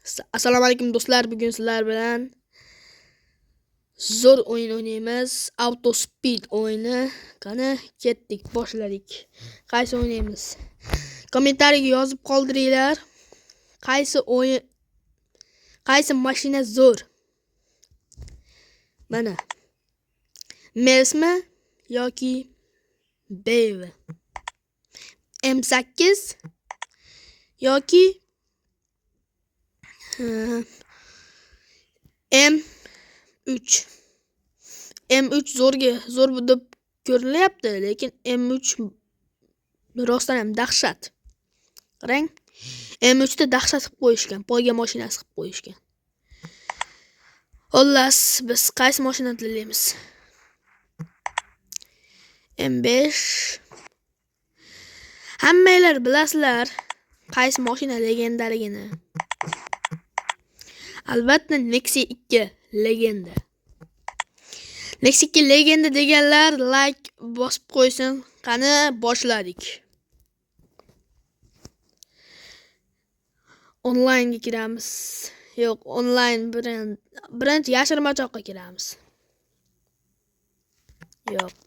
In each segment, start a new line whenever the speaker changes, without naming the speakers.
Assalomu alaykum do'stlar, bugun sizlar bilan zo'r o'yin o'ynaymiz. Auto Speed o'yini. Qani, ketdik, boshladik. Qaysi o'ynaymiz? Kommentariyaga yozib qoldiringlar. Qaysi mashina zo'r? Mana. Mersmi yoki BMW? M8 yoki M3. M3 zo'r deb ko'rinyapti, lekin M3 rostdan ham dahshat. Qarang, M3 da dahshat qilib qo'yishgan, poyga mashinasi qilib qo'yishgan. Xullas, biz qaysi mashinani tanlaymiz? M5. Hammanglar bilasizlar, qaysi mashina legendaligini. Albatta Nexia 2 legenda. Nexia 2 legenda deganlar like bosib qo'ysin. Qani, boshladik. Online ga kiramiz. Yo'q, online birinchi yashirmachoqqa kiramiz. Yo'q.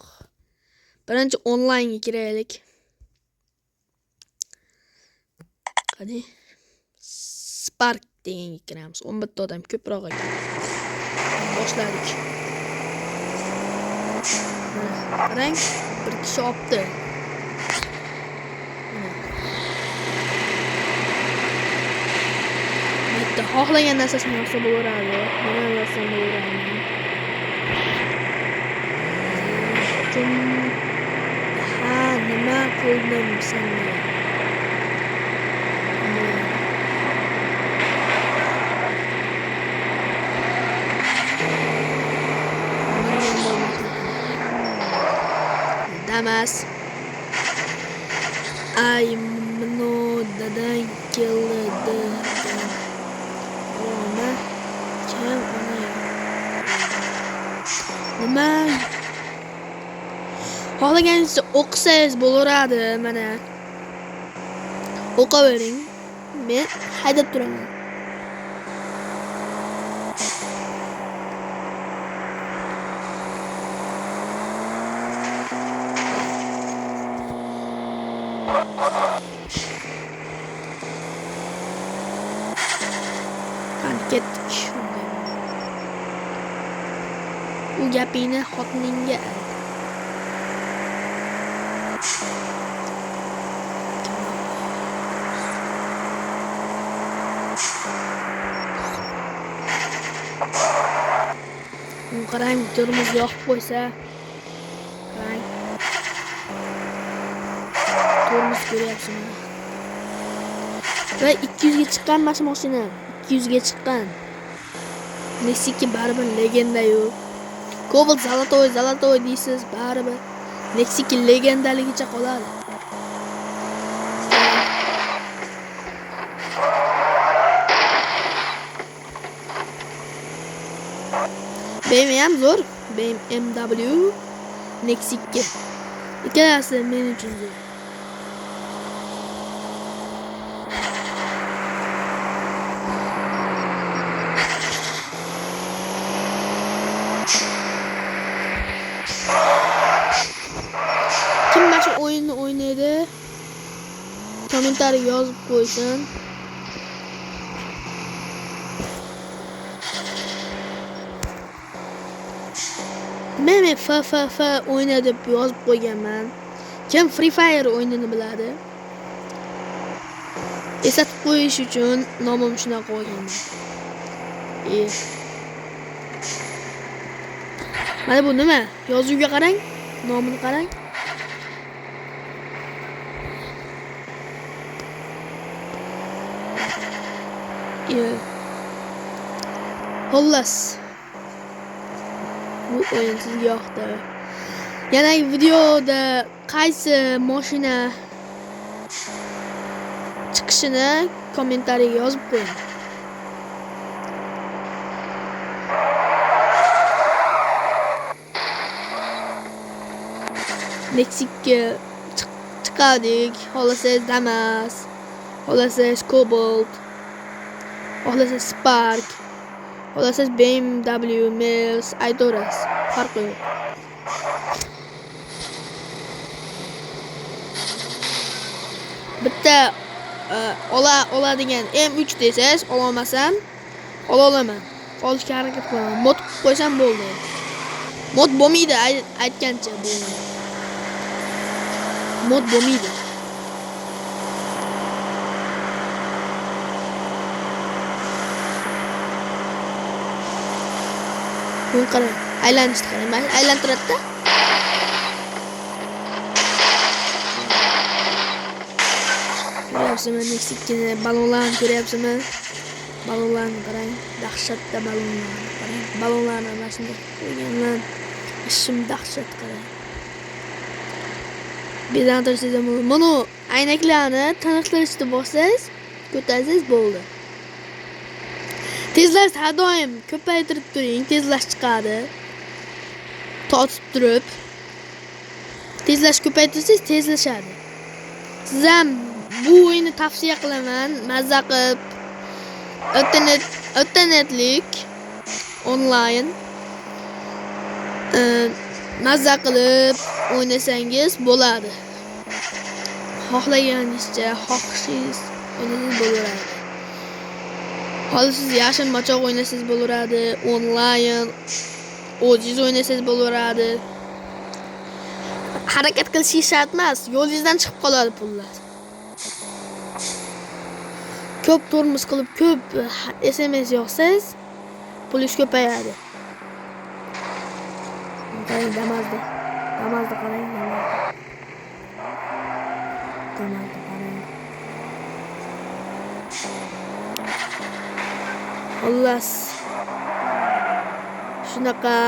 Birinchi online ga kiraylik. Qani, Spark deganga kiramiz. 11 odam ko'proq ekan. Boshladik. Qarang, bir kishi opti. Bitta xohlagan narsasini olsa bo'laveradi. Mana narsani bo'laveradi. Nima qildim senga? Damas. Ay, mino dadang keldi. Ona kim ona? Nima? Xohlaganingizcha o'qisangiz bo'laveradi, mana. O'qavering. Men haydab turaman. Ketdik. U gapingni xotiningga ayt. Qarang, turmush yoqib qo'ysa. Qarang. Turmush ko'ryapsizmi? Va 200 ga chiqqan mashina. 200 ga chiqqan. Nexia 2 baribir legenda-yu. Cobalt zolotoy deysiz, baribir Nexia 2 legendaligicha qoladi. BMW ham zo'r. BMW Nexia 2. Ikkalasi men uchun zo'r. Kim mana shu o'yinni o'ynaydi? Kommentariyaga yozib qo'ysin. Men FFF o'yna deb yozib qo'yganman. Kim Free Fire o'yinini biladi? Eslatib qo'yish uchun nomim shunaqa qo'yganman. Mana bu nima? Yozuvga qarang, nomini qarang. Xullas, bu o'yin sizga yoqdi. Yana videoda qaysi mashina chiqishini kommentariyaga yozib qo'ying. Nexia chiqardik. Xohlasangiz Damas, xohlasangiz Cobalt. xohlasangiz Spark, xohlasangiz BMW, Mercedes aytaverasiz. Farqi yo'q. Bitta oladigan M3 desangiz ololmasam, olaman. Olishga harakat qilaman. Mod qilib qo'ysam bo'ldi. Mod bo'lmaydi aytgancha bu. Mod bo'lmaydi. Buni qarang, aylanishni qarang. Mana aylantiradi-da. Ko'ryapsizmi? Nexikkina balonlarni ko'ryapsizmi? Balonlarni qarang. Dahshatda balonlarni qarang. Balonlarni mana shunday qo'yganman. Ishim dahshat qarang. Bezantirsangiz ham buni aynaklarni tiniqtirishni bossangiz, ko'tarsangiz bo'ldi. Tezlash har doim ko'paytirib turing, tezlash chiqadi. Tortib turib tezlash ko'paytirsangiz tezlashadi. Siz ham bu o'yinni tavsiya qilaman. Mazza qilib internetlik onlayn mazza qilib o'ynasangiz bo'ladi. Xohlaganingizcha, xohishingiz o'ynasangiz bo'laveradi. Hozir siz yashin machoq o'ynasangiz bo'laveradi, onlayn o'zingiz o'ynasangiz bo'laveradi. Harakat qilishingiz shart emas, yo'lingizdan chiqib qoladi pullar. Ko'p tormoz qilib, ko'p SMS yozsangiz, pulingiz ko'payadi. Qarang, Damazda qarang, Damazda qarang. Xullas, shunaqa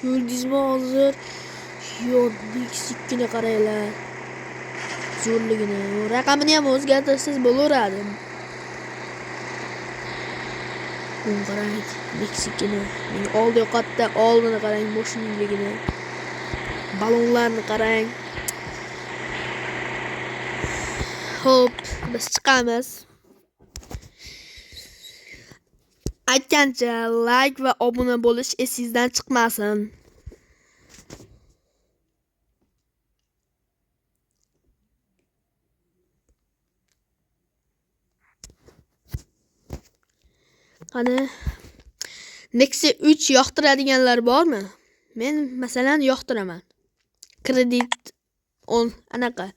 Yuldizmi hozir? Yo'q, Nexikkina qaranglar. Zo'rligini, raqamini ham o'zgartirsangiz bo'laveradi. Buni qarang, Nexikkina. Oldi yoqatda oldini qarang, moshinligini. Balonlarni qarang. Xo'p, biz chiqamiz. Aytgancha like va obuna bo'lish esingizdan chiqmasin. Qani Nexia 3 yoqtiradiganlar bormi? Men masalan yoqtiraman. Kredit anaqa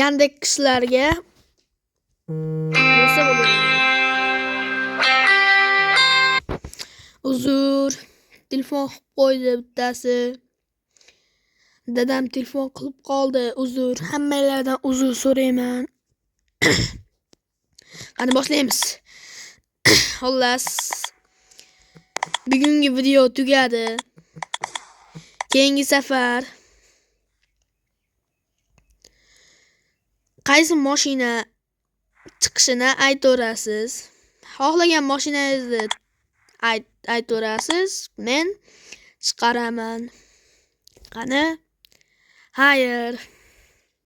Yandexlarga bo'lsa bo'ladi. Uzr, telefon qilib qo'ydi bittasi. Dadam telefon qilib qoldi. Uzr, hammalardan uzr so'rayman. Qani boshlaymiz. Xullas, bugungi video tugadi. Keyingi safar qaysi mashina chiqishini aytaverasiz. Xohlagan mashinangizni aytaverasiz. Men chiqaraman. Qani? Xayr.